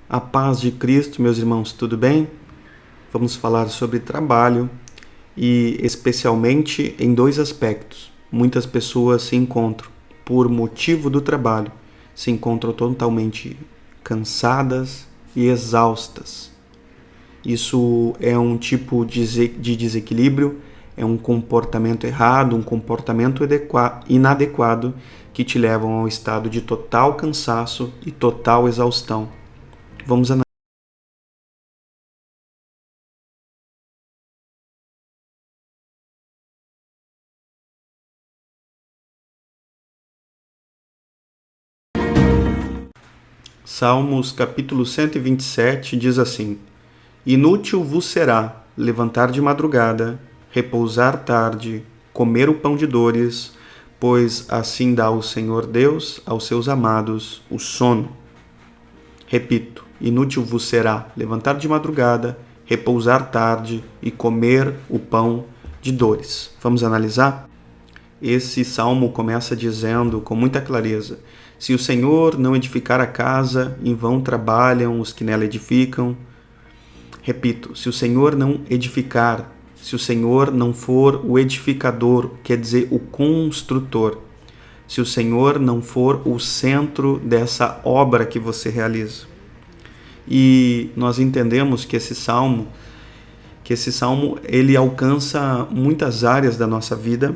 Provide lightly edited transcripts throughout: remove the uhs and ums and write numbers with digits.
A paz de Cristo, meus irmãos, tudo bem? Vamos falar sobre trabalho e especialmente em dois aspectos. Muitas pessoas se encontram, por motivo do trabalho, se encontram totalmente cansadas e exaustas. Isso é um tipo de desequilíbrio, é um comportamento errado, um comportamento inadequado que te levam ao estado de total cansaço e total exaustão. Vamos analisar. Salmos capítulo 127 diz assim: Inútil vos será levantar de madrugada, repousar tarde, comer o pão de dores, pois assim dá o Senhor Deus aos seus amados o sono. Repito, inútil vos será levantar de madrugada, repousar tarde e comer o pão de dores. Vamos analisar? Esse salmo começa dizendo com muita clareza: se o Senhor não edificar a casa, em vão trabalham os que nela edificam. Repito, se o Senhor não edificar, se o Senhor não for o edificador, quer dizer, o construtor, se o Senhor não for o centro dessa obra que você realiza. E nós entendemos que esse salmo ele alcança muitas áreas da nossa vida.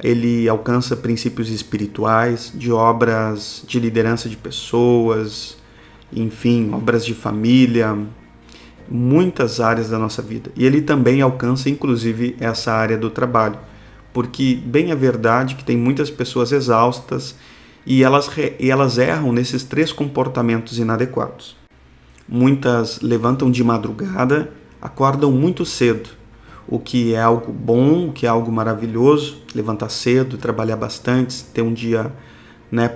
Ele alcança princípios espirituais, de obras de liderança de pessoas, enfim, obras de família, muitas áreas da nossa vida. E ele também alcança, inclusive, essa área do trabalho, porque bem é verdade que tem muitas pessoas exaustas e elas erram nesses três comportamentos inadequados. Muitas levantam de madrugada, acordam muito cedo, o que é algo bom, o que é algo maravilhoso, levantar cedo, trabalhar bastante, ter um dia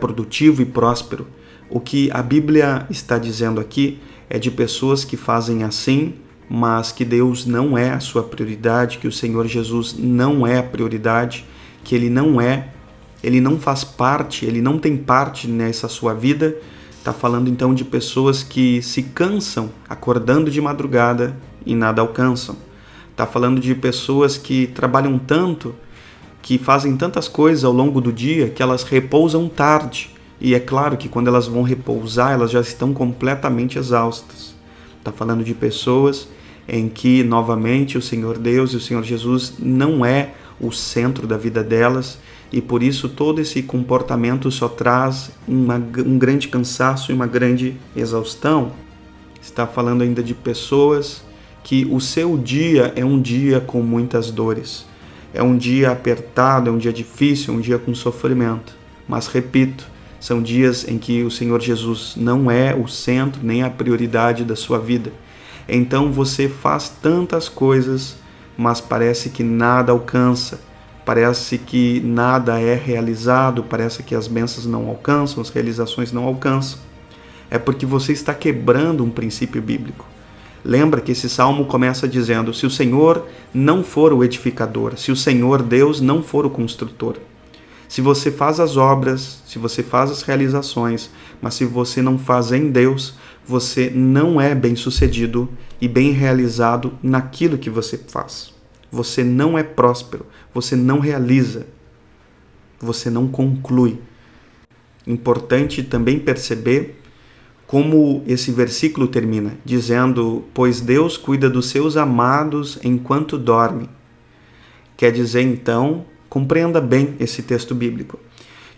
produtivo e próspero. O que a Bíblia está dizendo aqui é de pessoas que fazem assim, mas que Deus não é a sua prioridade, que o Senhor Jesus não é a prioridade, que Ele não faz parte, Ele não tem parte nessa sua vida. Está falando então de pessoas que se cansam acordando de madrugada e nada alcançam. Está falando de pessoas que trabalham tanto, que fazem tantas coisas ao longo do dia, que elas repousam tarde. E é claro que quando elas vão repousar, elas já estão completamente exaustas. Está falando de pessoas em que, novamente, o Senhor Deus e o Senhor Jesus não é o centro da vida delas, e por isso todo esse comportamento só traz um grande cansaço e uma grande exaustão. Está falando ainda de pessoas que o seu dia é um dia com muitas dores, é um dia apertado, é um dia difícil, é um dia com sofrimento. Mas repito, são dias em que o Senhor Jesus não é o centro nem a prioridade da sua vida. Então você faz tantas coisas, mas parece que nada alcança, parece que nada é realizado, parece que as bênçãos não alcançam, as realizações não alcançam. É porque você está quebrando um princípio bíblico. Lembra que esse salmo começa dizendo: se o Senhor não for o edificador, se o Senhor Deus não for o construtor. Se você faz as obras, se você faz as realizações, mas se você não faz em Deus, você não é bem-sucedido e bem realizado naquilo que você faz. Você não é próspero, você não realiza, você não conclui. Importante também perceber como esse versículo termina, dizendo: pois Deus cuida dos seus amados enquanto dorme. Quer dizer, então, compreenda bem esse texto bíblico,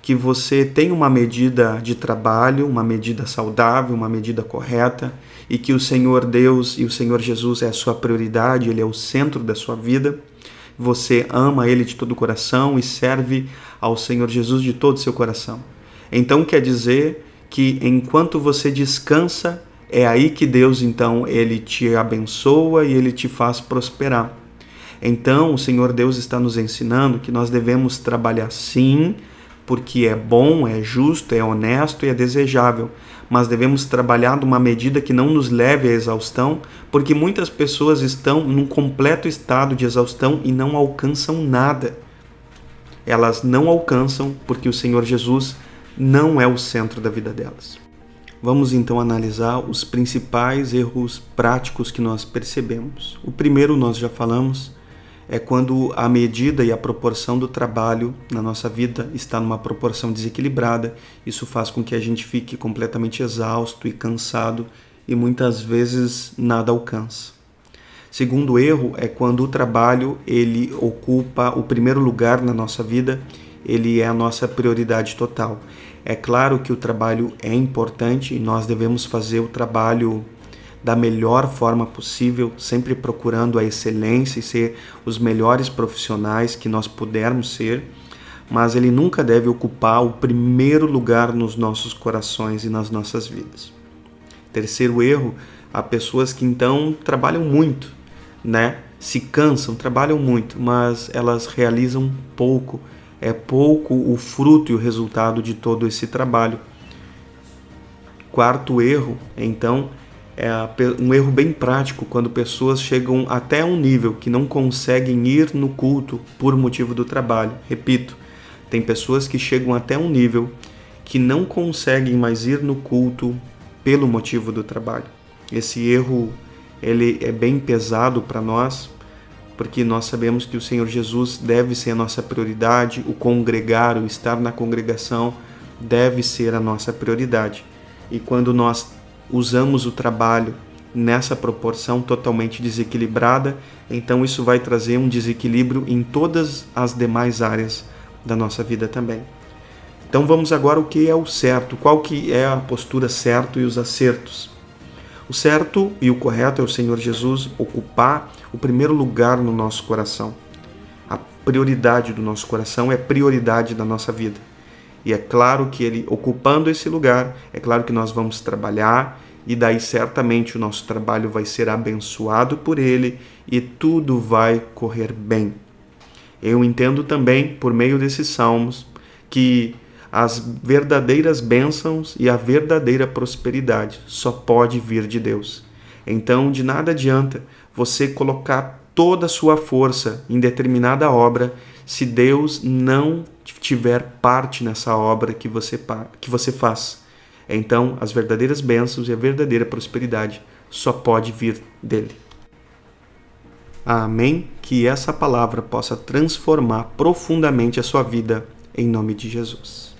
que você tem uma medida de trabalho, uma medida saudável, uma medida correta, e que o Senhor Deus e o Senhor Jesus é a sua prioridade, Ele é o centro da sua vida. Você ama Ele de todo o coração e serve ao Senhor Jesus de todo o seu coração. Então quer dizer que enquanto você descansa, é aí que Deus, então, Ele te abençoa e Ele te faz prosperar. Então, o Senhor Deus está nos ensinando que nós devemos trabalhar sim, porque é bom, é justo, é honesto e é desejável, mas devemos trabalhar numa medida que não nos leve à exaustão, porque muitas pessoas estão num completo estado de exaustão e não alcançam nada. Elas não alcançam porque o Senhor Jesus não é o centro da vida delas. Vamos então analisar os principais erros práticos que nós percebemos. O primeiro, nós já falamos, é quando a medida e a proporção do trabalho na nossa vida está numa proporção desequilibrada. Isso faz com que a gente fique completamente exausto e cansado e muitas vezes nada alcança. Segundo erro é quando o trabalho ele ocupa o primeiro lugar na nossa vida, ele é a nossa prioridade total. É claro que o trabalho é importante e nós devemos fazer o trabalho da melhor forma possível, sempre procurando a excelência e ser os melhores profissionais que nós pudermos ser, mas ele nunca deve ocupar o primeiro lugar nos nossos corações e nas nossas vidas. Terceiro erro, há pessoas que então trabalham muito, se cansam, trabalham muito, mas elas realizam pouco. É pouco o fruto e o resultado de todo esse trabalho. Quarto erro, então, é um erro bem prático, quando pessoas chegam até um nível que não conseguem ir no culto por motivo do trabalho. Repito, tem pessoas que chegam até um nível que não conseguem mais ir no culto pelo motivo do trabalho. Esse erro ele é bem pesado para nós, porque nós sabemos que o Senhor Jesus deve ser a nossa prioridade, o congregar, o estar na congregação deve ser a nossa prioridade. E quando nós usamos o trabalho nessa proporção totalmente desequilibrada, então isso vai trazer um desequilíbrio em todas as demais áreas da nossa vida também. Então vamos agora ao que é o certo, qual que é a postura certa e os acertos. O certo e o correto é o Senhor Jesus ocupar o primeiro lugar no nosso coração. A prioridade do nosso coração é prioridade da nossa vida. E é claro que Ele, ocupando esse lugar, é claro que nós vamos trabalhar e daí certamente o nosso trabalho vai ser abençoado por Ele e tudo vai correr bem. Eu entendo também, por meio desses salmos, que as verdadeiras bênçãos e a verdadeira prosperidade só pode vir de Deus. Então, de nada adianta você colocar toda a sua força em determinada obra se Deus não tiver parte nessa obra que você faz. Então, as verdadeiras bênçãos e a verdadeira prosperidade só pode vir dele. Amém? Que essa palavra possa transformar profundamente a sua vida, em nome de Jesus.